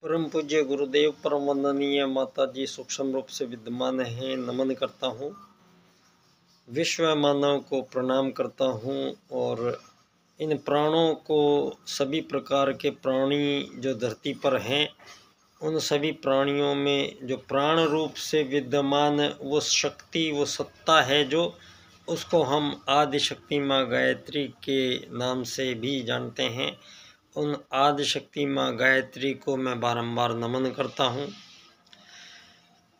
परम पूज्य गुरुदेव, परम वंदनीय माता जी सूक्ष्म रूप से विद्यमान हैं, नमन करता हूँ। विश्व मानव को प्रणाम करता हूँ और इन प्राणों को, सभी प्रकार के प्राणी जो धरती पर हैं, उन सभी प्राणियों में जो प्राण रूप से विद्यमान वो शक्ति, वो सत्ता है, जो उसको हम आदि शक्ति माँ गायत्री के नाम से भी जानते हैं। उन आदि शक्ति माँ गायत्री को मैं बारंबार नमन करता हूँ।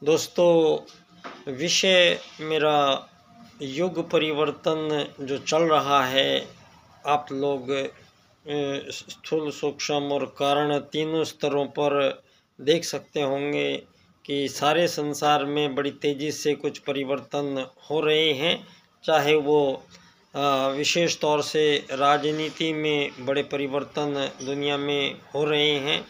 दोस्तों, विषय मेरा युग परिवर्तन जो चल रहा है, आप लोग स्थूल, सूक्ष्म और कारण तीनों स्तरों पर देख सकते होंगे कि सारे संसार में बड़ी तेज़ी से कुछ परिवर्तन हो रहे हैं। चाहे वो विशेष तौर से राजनीति में बड़े परिवर्तन दुनिया में हो रहे हैं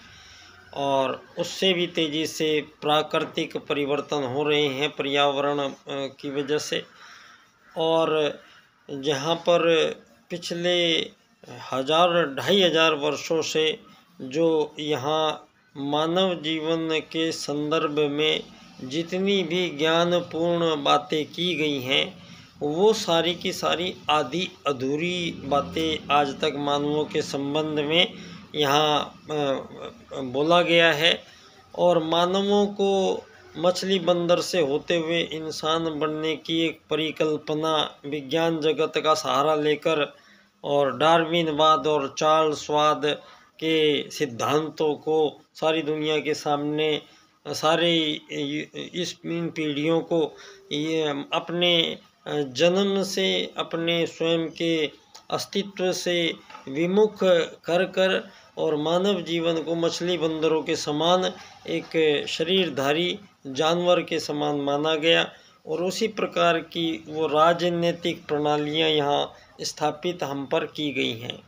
और उससे भी तेज़ी से प्राकृतिक परिवर्तन हो रहे हैं पर्यावरण की वजह से। और जहाँ पर पिछले 1000-2500 वर्षों से जो यहाँ मानव जीवन के संदर्भ में जितनी भी ज्ञानपूर्ण बातें की गई हैं, वो सारी की सारी आधी अधूरी बातें आज तक मानवों के संबंध में यहाँ बोला गया है। और मानवों को मछली बंदर से होते हुए इंसान बनने की एक परिकल्पना विज्ञान जगत का सहारा लेकर और डार्विनवाद और चार्ल्सवाद के सिद्धांतों को सारी दुनिया के सामने, सारे इन पीढ़ियों को ये अपने जन्म से, अपने स्वयं के अस्तित्व से विमुख कर कर और मानव जीवन को मछली बंदरों के समान एक शरीरधारी जानवर के समान माना गया। और उसी प्रकार की वो राजनीतिक प्रणालियाँ यहाँ स्थापित हम पर की गई हैं।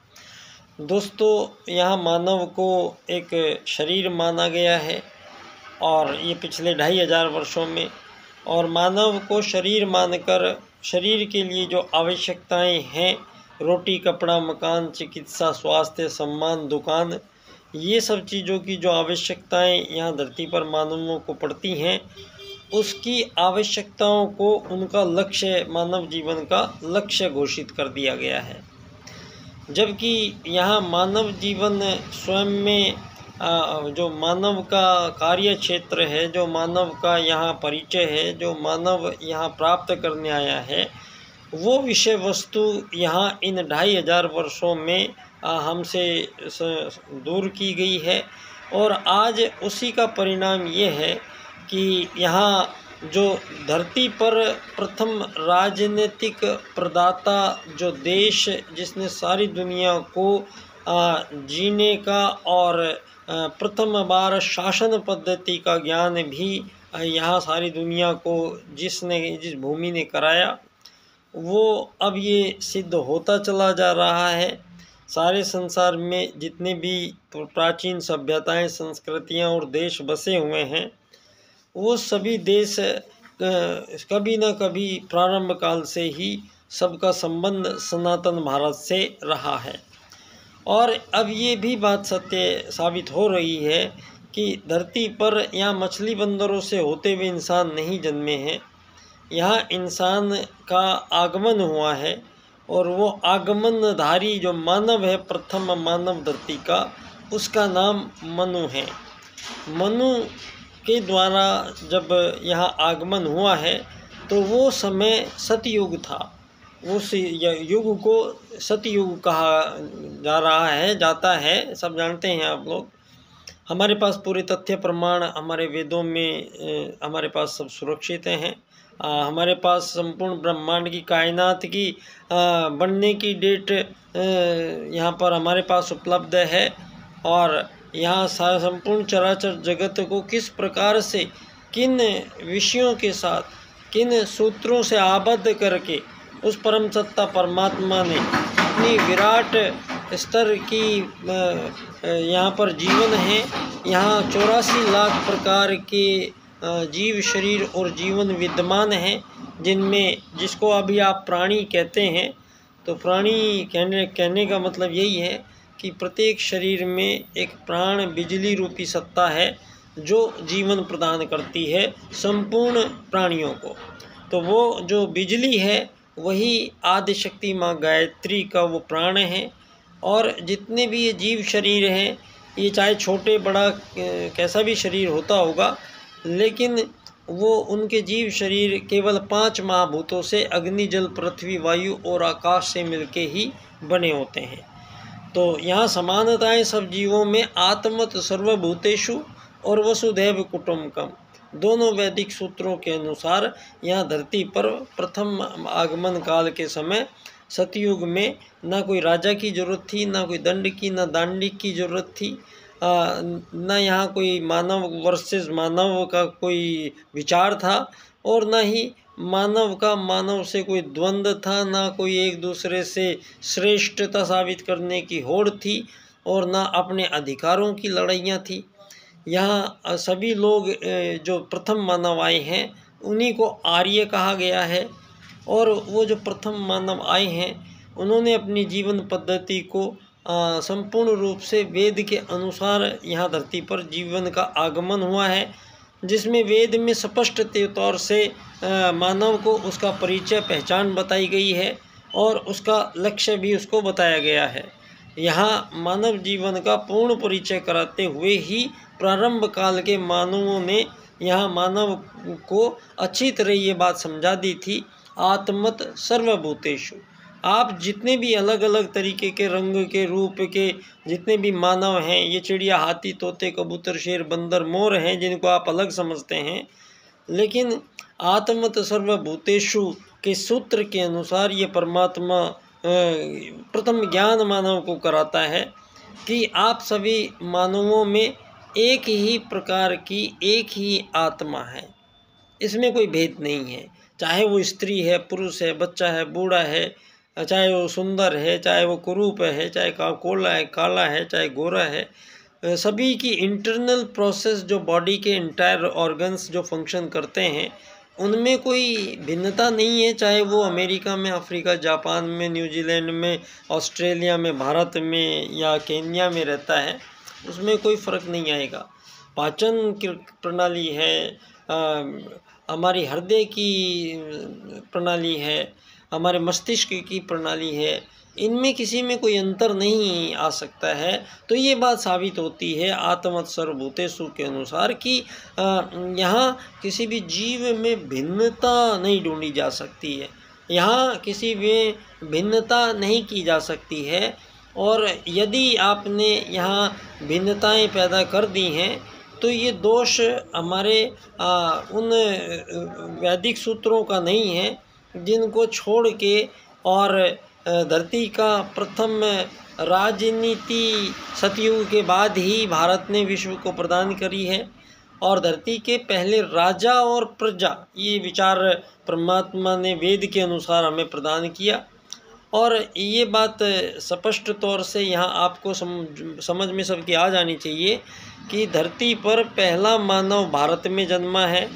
दोस्तों, यहाँ मानव को एक शरीर माना गया है और ये पिछले 2500 वर्षों में, और मानव को शरीर मानकर शरीर के लिए जो आवश्यकताएं हैं, रोटी, कपड़ा, मकान, चिकित्सा, स्वास्थ्य, सम्मान, दुकान, ये सब चीज़ों की जो आवश्यकताएं यहाँ धरती पर मानवों को पड़ती हैं, उसकी आवश्यकताओं को उनका लक्ष्य, मानव जीवन का लक्ष्य घोषित कर दिया गया है। जबकि यहाँ मानव जीवन स्वयं में जो मानव का कार्य क्षेत्र है, जो मानव का यहाँ परिचय है, जो मानव यहाँ प्राप्त करने आया है, वो विषय वस्तु यहाँ इन 2500 वर्षों में हमसे दूर की गई है। और आज उसी का परिणाम ये है कि यहाँ जो धरती पर प्रथम राजनीतिक प्रदाता जो देश, जिसने सारी दुनिया को जीने का और प्रथम बार शासन पद्धति का ज्ञान भी यहाँ सारी दुनिया को जिस भूमि ने कराया, वो अब ये सिद्ध होता चला जा रहा है। सारे संसार में जितने भी प्राचीन सभ्यताएं, संस्कृतियां और देश बसे हुए हैं, वो सभी देश कभी न कभी प्रारंभ काल से ही सबका संबंध सनातन भारत से रहा है। और अब ये भी बात सत्य साबित हो रही है कि धरती पर यहाँ मछली बंदरों से होते हुए इंसान नहीं जन्मे हैं। यहाँ इंसान का आगमन हुआ है और वो आगमनधारी जो मानव है, प्रथम मानव धरती का, उसका नाम मनु है। मनु के द्वारा जब यहाँ आगमन हुआ है तो वो समय सतयुग था। उस युग को सतयुग कहा जा रहा है, जाता है, सब जानते हैं आप लोग। हमारे पास पूरे तथ्य प्रमाण हमारे वेदों में हमारे पास सब सुरक्षित हैं। हमारे पास संपूर्ण ब्रह्मांड की, कायनात की बनने की डेट यहाँ पर हमारे पास उपलब्ध है। और यहाँ संपूर्ण चराचर जगत को किस प्रकार से, किन विषयों के साथ, किन सूत्रों से आबद्ध करके उस परम सत्ता परमात्मा ने अपनी विराट स्तर की यहाँ पर जीवन है। यहाँ 84 लाख प्रकार के जीव शरीर और जीवन विद्यमान हैं, जिनमें, जिसको अभी आप प्राणी कहते हैं। तो प्राणी कहने का मतलब यही है कि प्रत्येक शरीर में एक प्राण बिजली रूपी सत्ता है जो जीवन प्रदान करती है संपूर्ण प्राणियों को। तो वो जो बिजली है वही आदिशक्ति माँ गायत्री का वो प्राण है। और जितने भी ये जीव शरीर हैं, ये चाहे छोटे बड़ा कैसा भी शरीर होता होगा, लेकिन वो उनके जीव शरीर केवल 5 महाभूतों से अग्नि जल पृथ्वी वायु और आकाश से मिलके ही बने होते हैं। तो यहाँ समानताएं सब जीवों में आत्मत सर्वभूतेषु और वसुधैव कुटुम्बकम, दोनों वैदिक सूत्रों के अनुसार यहाँ धरती पर प्रथम आगमन काल के समय सतयुग में ना कोई राजा की जरूरत थी, ना कोई दंड की, ना दांडिक की जरूरत थी, ना यहाँ कोई मानव वर्सेस मानव का कोई विचार था, और ना ही मानव का मानव से कोई द्वंद्व था, ना कोई एक दूसरे से श्रेष्ठता साबित करने की होड़ थी, और ना अपने अधिकारों की लड़ाइयाँ थी। यहाँ सभी लोग जो प्रथम मानव आए हैं उन्हीं को आर्य कहा गया है। और वो जो प्रथम मानव आए हैं उन्होंने अपनी जीवन पद्धति को संपूर्ण रूप से वेद के अनुसार यहाँ धरती पर जीवन का आगमन हुआ है, जिसमें वेद में स्पष्ट तौर से मानव को उसका परिचय पहचान बताई गई है और उसका लक्ष्य भी उसको बताया गया है। यहाँ मानव जीवन का पूर्ण परिचय कराते हुए ही प्रारंभ काल के मानवों ने यहाँ मानव को अच्छी तरह ये बात समझा दी थी, आत्मत सर्वभूतेषु। आप जितने भी अलग अलग तरीके के रंग के रूप के जितने भी मानव हैं, ये चिड़िया हाथी तोते कबूतर शेर बंदर मोर हैं जिनको आप अलग समझते हैं, लेकिन आत्मत सर्वभूतेषु के सूत्र के अनुसार ये परमात्मा प्रथम ज्ञान मानव को कराता है कि आप सभी मानवों में एक ही प्रकार की एक ही आत्मा है, इसमें कोई भेद नहीं है। चाहे वो स्त्री है, पुरुष है, बच्चा है, बूढ़ा है, चाहे वो सुंदर है, चाहे वो कुरूप है, चाहे कोला है, काला है, चाहे गोरा है, सभी की इंटरनल प्रोसेस जो बॉडी के इंटायर ऑर्गन्स जो फंक्शन करते हैं उनमें कोई भिन्नता नहीं है। चाहे वो अमेरिका में, अफ्रीका, जापान में, न्यूजीलैंड में, ऑस्ट्रेलिया में, भारत में या केन्या में रहता है, उसमें कोई फ़र्क नहीं आएगा। पाचन की प्रणाली है, हमारी हृदय की प्रणाली है, हमारे मस्तिष्क की प्रणाली है, इनमें किसी में कोई अंतर नहीं आ सकता है। तो ये बात साबित होती है आत्मत सर्वभूतेषु के अनुसार कि यहाँ किसी भी जीव में भिन्नता नहीं ढूंढी जा सकती है, यहाँ किसी में भिन्नता नहीं की जा सकती है। और यदि आपने यहाँ भिन्नताएं पैदा कर दी हैं तो ये दोष हमारे उन वैदिक सूत्रों का नहीं है जिनको छोड़ के और धरती का प्रथम राजनीति सतयुग के बाद ही भारत ने विश्व को प्रदान करी है। और धरती के पहले राजा और प्रजा, ये विचार परमात्मा ने वेद के अनुसार हमें प्रदान किया। और ये बात स्पष्ट तौर से यहाँ आपको समझ में सबकी आ जानी चाहिए कि धरती पर पहला मानव भारत में जन्मा है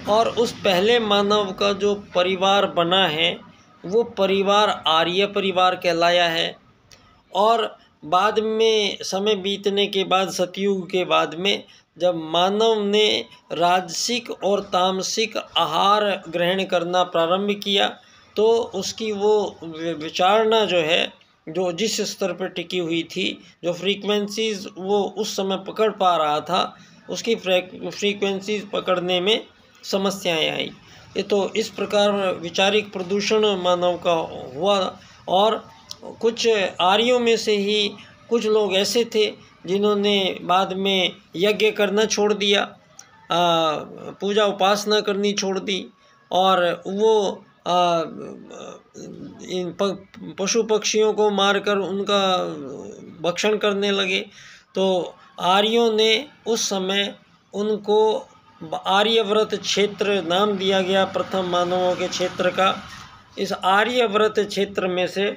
और उस पहले मानव का जो परिवार बना है वो परिवार आर्य परिवार कहलाया है। और बाद में समय बीतने के बाद, सतयुग के बाद में, जब मानव ने राजसिक और तामसिक आहार ग्रहण करना प्रारंभ किया तो उसकी वो विचारणा जो है, जो जिस स्तर पर टिकी हुई थी, जो फ्रीक्वेंसीज वो उस समय पकड़ पा रहा था, उसकी फ्रीक्वेंसीज पकड़ने में समस्याएं आई। ये तो इस प्रकार विचारिक प्रदूषण मानव का हुआ। और कुछ आर्यों में से ही कुछ लोग ऐसे थे जिन्होंने बाद में यज्ञ करना छोड़ दिया, पूजा उपासना करनी छोड़ दी, और वो इन पशु पक्षियों को मारकर उनका भक्षण करने लगे। तो आर्यों ने उस समय उनको आर्यव्रत क्षेत्र नाम दिया गया, प्रथम मानवों के क्षेत्र का। इस आर्यव्रत क्षेत्र में से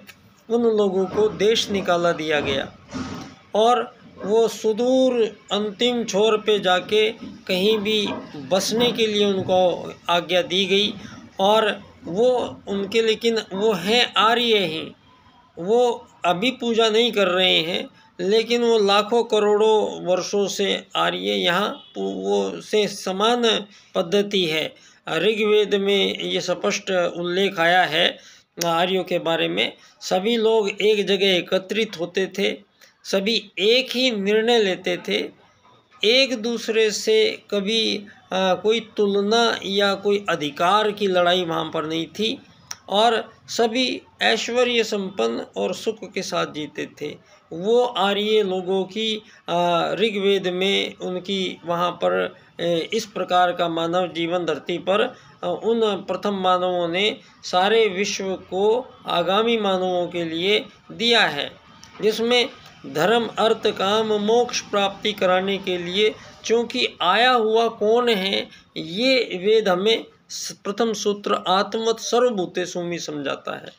उन लोगों को देश निकाला दिया गया और वो सुदूर अंतिम छोर पे जाके कहीं भी बसने के लिए उनको आज्ञा दी गई। और वो उनके, लेकिन वो हैं आर्य ही, वो अभी पूजा नहीं कर रहे हैं, लेकिन वो लाखों करोड़ों वर्षों से आर्य यहाँ वो से समान पद्धति है। ऋग्वेद में ये स्पष्ट उल्लेख आया है आर्यों के बारे में। सभी लोग एक जगह एकत्रित होते थे, सभी एक ही निर्णय लेते थे, एक दूसरे से कभी कोई तुलना या कोई अधिकार की लड़ाई वहाँ पर नहीं थी, और सभी ऐश्वर्य संपन्न और सुख के साथ जीते थे। वो आर्य लोगों की ऋग्वेद में उनकी वहाँ पर इस प्रकार का मानव जीवन धरती पर उन प्रथम मानवों ने सारे विश्व को आगामी मानवों के लिए दिया है, जिसमें धर्म अर्थ काम मोक्ष प्राप्ति कराने के लिए क्योंकि आया हुआ कौन है, ये वेद हमें प्रथम सूत्र आत्मवत् सर्वभूतेषु में समझाता है।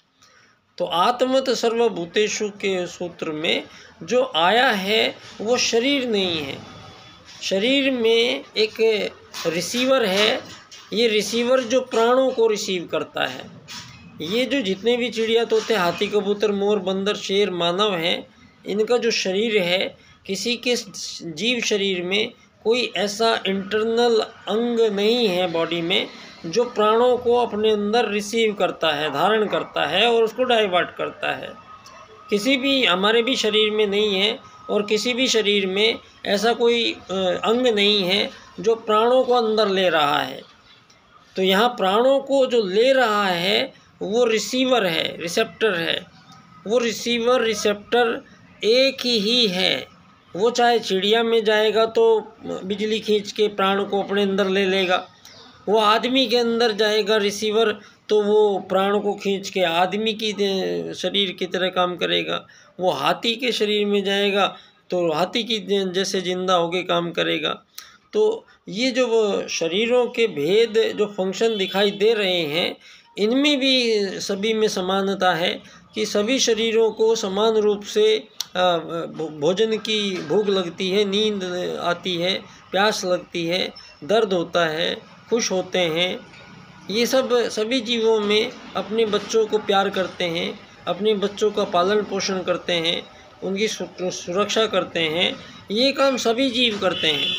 तो आत्मवत् सर्वभूतेषु के सूत्र में जो आया है वो शरीर नहीं है। शरीर में एक रिसीवर है, ये रिसीवर जो प्राणों को रिसीव करता है। ये जो जितने भी चिड़िया तोते हाथी कबूतर मोर बंदर शेर मानव हैं, इनका जो शरीर है, किसी के जीव शरीर में कोई ऐसा इंटरनल अंग नहीं है बॉडी में जो प्राणों को अपने अंदर रिसीव करता है, धारण करता है और उसको डाइवर्ट करता है। किसी भी हमारे भी शरीर में नहीं है, और किसी भी शरीर में ऐसा कोई अंग नहीं है जो प्राणों को अंदर ले रहा है। तो यहाँ प्राणों को जो ले रहा है वो रिसीवर है, रिसेप्टर है। वो रिसीवर रिसेप्टर एक ही है। वो चाहे चिड़िया में जाएगा तो बिजली खींच के प्राण को अपने अंदर ले लेगा, वो आदमी के अंदर जाएगा रिसीवर तो वो प्राण को खींच के आदमी की शरीर की तरह काम करेगा, वो हाथी के शरीर में जाएगा तो हाथी की जैसे जिंदा होके काम करेगा। तो ये जो वो शरीरों के भेद जो फंक्शन दिखाई दे रहे हैं, इनमें भी सभी में समानता है कि सभी शरीरों को समान रूप से भोजन की भूख लगती है, नींद आती है, प्यास लगती है, दर्द होता है, खुश होते हैं। ये सब सभी जीवों में अपने बच्चों को प्यार करते हैं, अपने बच्चों का पालन पोषण करते हैं, उनकी सुरक्षा करते हैं। ये काम सभी जीव करते हैं।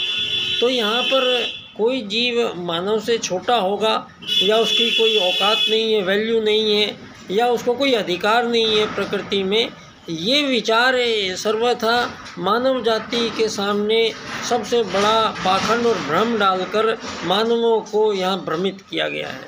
तो यहाँ पर कोई जीव मानव से छोटा होगा या उसकी कोई औकात नहीं है, वैल्यू नहीं है, या उसको कोई अधिकार नहीं है प्रकृति में, ये विचार सर्वथा मानव जाति के सामने सबसे बड़ा पाखंड और भ्रम डालकर मानवों को यहाँ भ्रमित किया गया है।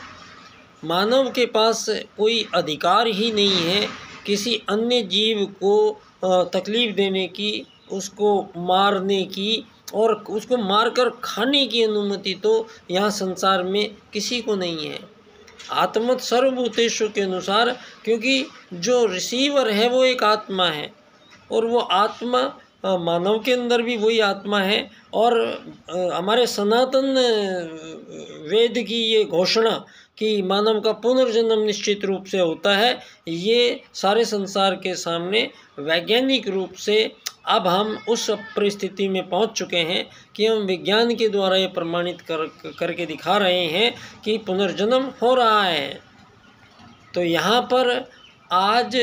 मानव के पास कोई अधिकार ही नहीं है किसी अन्य जीव को तकलीफ़ देने की, उसको मारने की और उसको मारकर खाने की अनुमति तो यहाँ संसार में किसी को नहीं है। आत्मवत् सर्वभूतेषु के अनुसार, क्योंकि जो रिसीवर है वो एक आत्मा है, और वो आत्मा मानव के अंदर भी वही आत्मा है। और हमारे सनातन वेद की ये घोषणा कि मानव का पुनर्जन्म निश्चित रूप से होता है, ये सारे संसार के सामने वैज्ञानिक रूप से अब हम उस परिस्थिति में पहुंच चुके हैं कि हम विज्ञान के द्वारा ये प्रमाणित करके दिखा रहे हैं कि पुनर्जन्म हो रहा है। तो यहाँ पर आज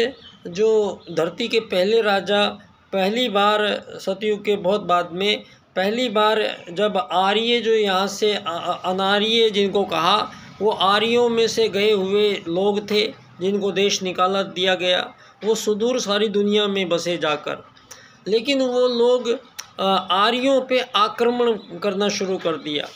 जो धरती के पहले राजा पहली बार सतयुग के बहुत बाद में पहली बार जब आर्य जो यहाँ से अनार्य जिनको कहा, वो आर्यों में से गए हुए लोग थे जिनको देश निकाला दिया गया, वो सुदूर सारी दुनिया में बसे जाकर। लेकिन वो लोग आर्यों पे आक्रमण करना शुरू कर दिया,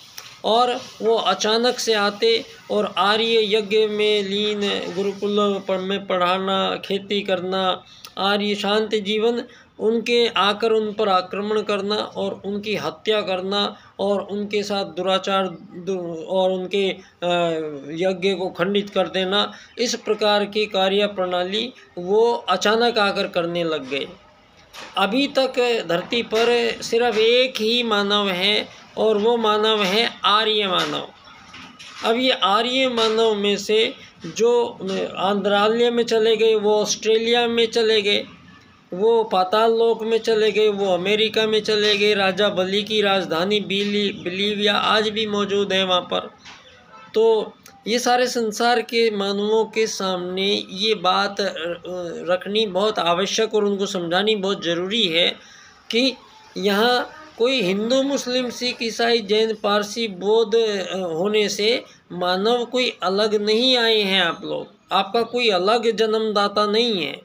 और वो अचानक से आते और आर्य यज्ञ में लीन, गुरुकुल में पढ़ाना, खेती करना, आर्य शांत जीवन, उनके आकर उन पर आक्रमण करना और उनकी हत्या करना और उनके साथ दुराचार और उनके यज्ञ को खंडित कर देना, इस प्रकार की कार्य प्रणाली वो अचानक आकर करने लग गए। अभी तक धरती पर सिर्फ एक ही मानव है, और वो मानव है आर्य मानव। अब ये आर्य मानव में से जो आंध्रालय में चले गए, वो ऑस्ट्रेलिया में चले गए, वो पाताल लोक में चले गए, वो अमेरिका में चले गए, राजा बलि की राजधानी बिलीविया आज भी मौजूद है वहाँ पर। तो ये सारे संसार के मानवों के सामने ये बात रखनी बहुत आवश्यक और उनको समझानी बहुत ज़रूरी है कि यहाँ कोई हिंदू, मुस्लिम, सिख, ईसाई, जैन, पारसी, बौद्ध होने से मानव कोई अलग नहीं आए हैं। आप लोग, आपका कोई अलग जन्मदाता नहीं है।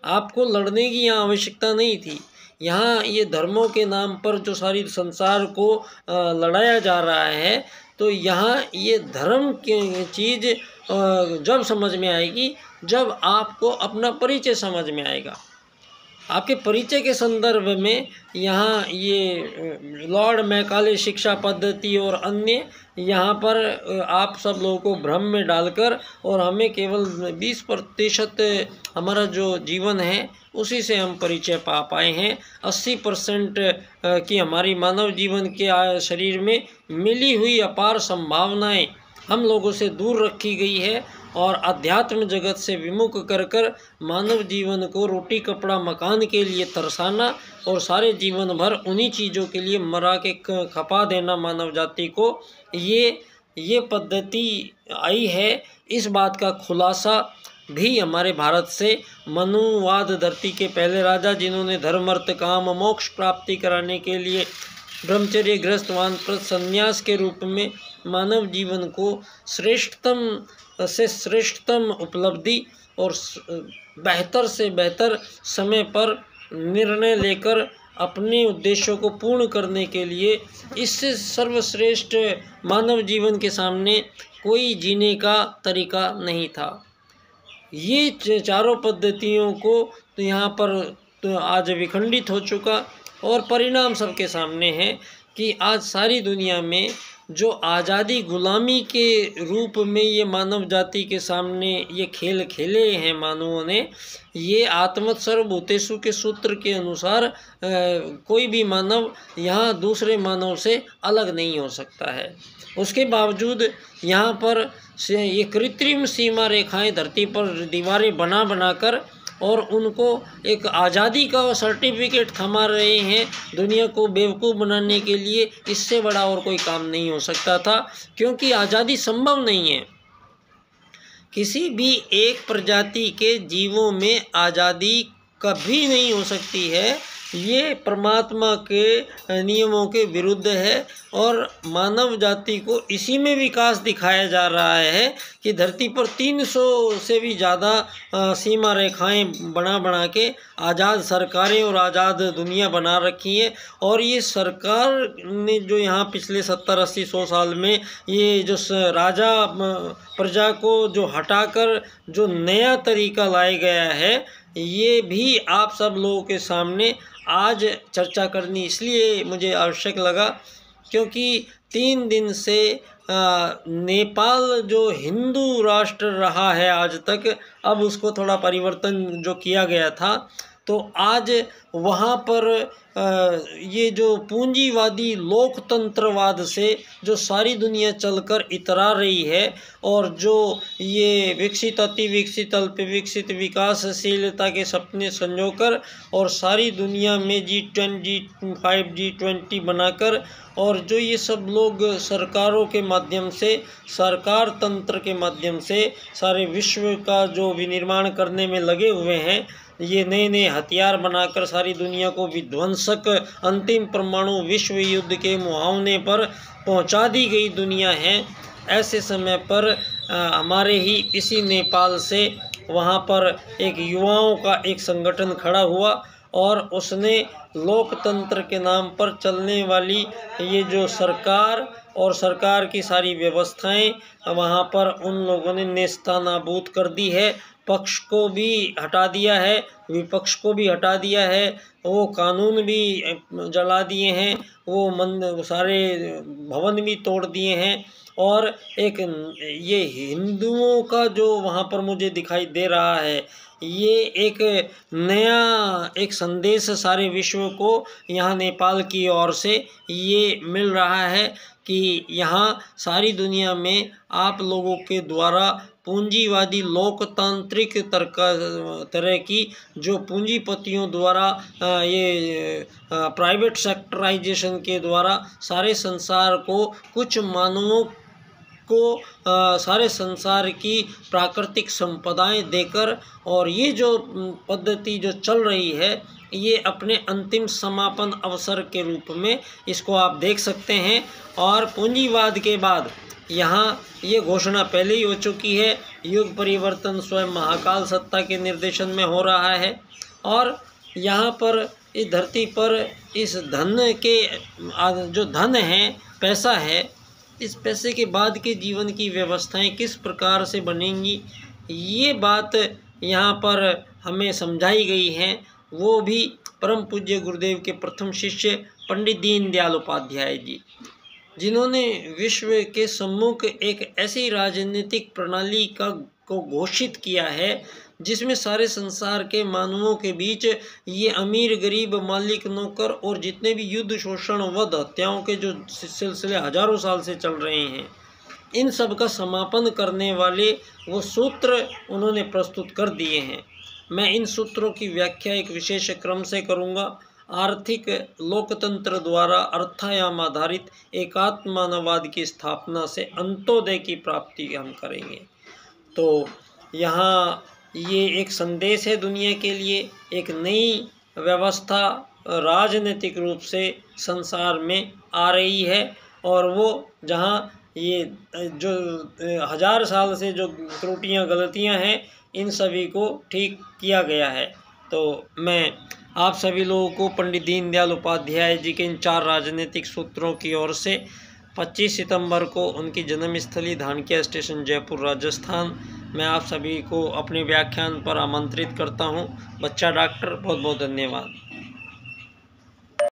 आपको लड़ने की यहाँ आवश्यकता नहीं थी। यहाँ ये धर्मों के नाम पर जो सारी संसार को लड़ाया जा रहा है, तो यहाँ ये धर्म की चीज़ जब समझ में आएगी जब आपको अपना परिचय समझ में आएगा। आपके परिचय के संदर्भ में यहाँ ये लॉर्ड मैकाले शिक्षा पद्धति और अन्य यहाँ पर आप सब लोगों को भ्रम में डालकर और हमें केवल 20% हमारा जो जीवन है उसी से हम परिचय पा पाए हैं। 80% की हमारी मानव जीवन के शरीर में मिली हुई अपार संभावनाएं हम लोगों से दूर रखी गई है और अध्यात्म जगत से विमुख कर कर मानव जीवन को रोटी कपड़ा मकान के लिए तरसाना और सारे जीवन भर उन्हीं चीज़ों के लिए मरा के खपा देना मानव जाति को, ये पद्धति आई है। इस बात का खुलासा भी हमारे भारत से मनुवाद धरती के पहले राजा, जिन्होंने धर्म अर्थ काम मोक्ष प्राप्ति कराने के लिए ब्रह्मचर्य गृहस्थ वानप्रस्थ संन्यास के रूप में मानव जीवन को श्रेष्ठतम से श्रेष्ठतम उपलब्धि और बेहतर से बेहतर समय पर निर्णय लेकर अपने उद्देश्यों को पूर्ण करने के लिए इससे सर्वश्रेष्ठ मानव जीवन के सामने कोई जीने का तरीका नहीं था। ये चारों पद्धतियों को तो यहाँ पर तो आज विखंडित हो चुका और परिणाम सबके सामने है कि आज सारी दुनिया में जो आज़ादी गुलामी के रूप में ये मानव जाति के सामने ये खेल खेले हैं मानवों ने, ये आत्मत सर्वभूतेषु के सूत्र के अनुसार कोई भी मानव यहाँ दूसरे मानव से अलग नहीं हो सकता है। उसके बावजूद यहाँ पर ये कृत्रिम सीमा रेखाएं धरती पर दीवारें बना बनाकर और उनको एक आज़ादी का सर्टिफिकेट थमा रहे हैं दुनिया को बेवकूफ़ बनाने के लिए। इससे बड़ा और कोई काम नहीं हो सकता था, क्योंकि आज़ादी संभव नहीं है। किसी भी एक प्रजाति के जीवों में आज़ादी कभी नहीं हो सकती है। ये परमात्मा के नियमों के विरुद्ध है और मानव जाति को इसी में विकास दिखाया जा रहा है कि धरती पर 300 से भी ज़्यादा सीमा रेखाएं बना के आज़ाद सरकारें और आज़ाद दुनिया बना रखी है। और ये सरकार ने जो यहाँ पिछले 70-80-100 साल में ये जो राजा प्रजा को जो हटाकर जो नया तरीका लाया गया है, ये भी आप सब लोगों के सामने आज चर्चा करनी इसलिए मुझे आवश्यक लगा क्योंकि 3 दिन से नेपाल जो हिंदू राष्ट्र रहा है आज तक, अब उसको थोड़ा परिवर्तन जो किया गया था, तो आज वहाँ पर ये जो पूंजीवादी लोकतंत्रवाद से जो सारी दुनिया चलकर इतरा रही है और जो ये विकसित अति विकसित अल्प विकसित विकासशीलता के सपने संजोकर और सारी दुनिया में G10 G5 G20 बनाकर और जो ये सब लोग सरकारों के माध्यम से सरकार तंत्र के माध्यम से सारे विश्व का जो विनिर्माण करने में लगे हुए हैं, ये नए नए हथियार बनाकर सारी दुनिया को विध्वंसक अंतिम परमाणु विश्व युद्ध के मुहावने पर पहुंचा दी गई दुनिया है। ऐसे समय पर हमारे ही इसी नेपाल से वहां पर एक युवाओं का एक संगठन खड़ा हुआ और उसने लोकतंत्र के नाम पर चलने वाली ये जो सरकार और सरकार की सारी व्यवस्थाएं वहाँ पर उन लोगों ने नेस्तनाबूद कर दी है। पक्ष को भी हटा दिया है, विपक्ष को भी हटा दिया है, वो कानून भी जला दिए हैं, वो सारे भवन भी तोड़ दिए हैं। और एक ये हिंदुओं का जो वहाँ पर मुझे दिखाई दे रहा है, ये एक नया एक संदेश सारे विश्व को यहाँ नेपाल की ओर से ये मिल रहा है कि यहाँ सारी दुनिया में आप लोगों के द्वारा पूंजीवादी लोकतांत्रिक तरह की जो पूंजीपतियों द्वारा ये प्राइवेट सेक्टराइजेशन के द्वारा सारे संसार को कुछ मानवों को सारे संसार की प्राकृतिक संपदाएं देकर, और ये जो पद्धति जो चल रही है ये अपने अंतिम समापन अवसर के रूप में इसको आप देख सकते हैं। और पूंजीवाद के बाद यहाँ ये घोषणा पहले ही हो चुकी है, युग परिवर्तन स्वयं महाकाल सत्ता के निर्देशन में हो रहा है। और यहाँ पर इस धरती पर इस धन के जो धन है, पैसा है, इस पैसे के बाद के जीवन की व्यवस्थाएं किस प्रकार से बनेंगी, ये बात यहाँ पर हमें समझाई गई हैं। वो भी परम पूज्य गुरुदेव के प्रथम शिष्य पंडित दीनदयाल उपाध्याय जी, जिन्होंने विश्व के सम्मुख एक ऐसी राजनीतिक प्रणाली को घोषित किया है जिसमें सारे संसार के मानवों के बीच ये अमीर गरीब मालिक नौकर और जितने भी युद्ध शोषण वध हत्याओं के जो सिलसिले हजारों साल से चल रहे हैं, इन सब का समापन करने वाले वो सूत्र उन्होंने प्रस्तुत कर दिए हैं। मैं इन सूत्रों की व्याख्या एक विशेष क्रम से करूँगा। आर्थिक लोकतंत्र द्वारा अर्थायाम आधारित एकात्म मानववाद की स्थापना से अंत्योदय की प्राप्ति हम करेंगे। तो यहाँ ये एक संदेश है दुनिया के लिए, एक नई व्यवस्था राजनीतिक रूप से संसार में आ रही है, और वो जहाँ ये जो 1000 साल से जो त्रुटियाँ गलतियाँ हैं इन सभी को ठीक किया गया है। तो मैं आप सभी लोगों को पंडित दीनदयाल उपाध्याय जी के इन 4 राजनीतिक सूत्रों की ओर से 25 सितंबर को उनकी जन्मस्थली धानक्या स्टेशन जयपुर राजस्थान, मैं आप सभी को अपने व्याख्यान पर आमंत्रित करता हूं। बच्चा डॉक्टर, बहुत बहुत धन्यवाद।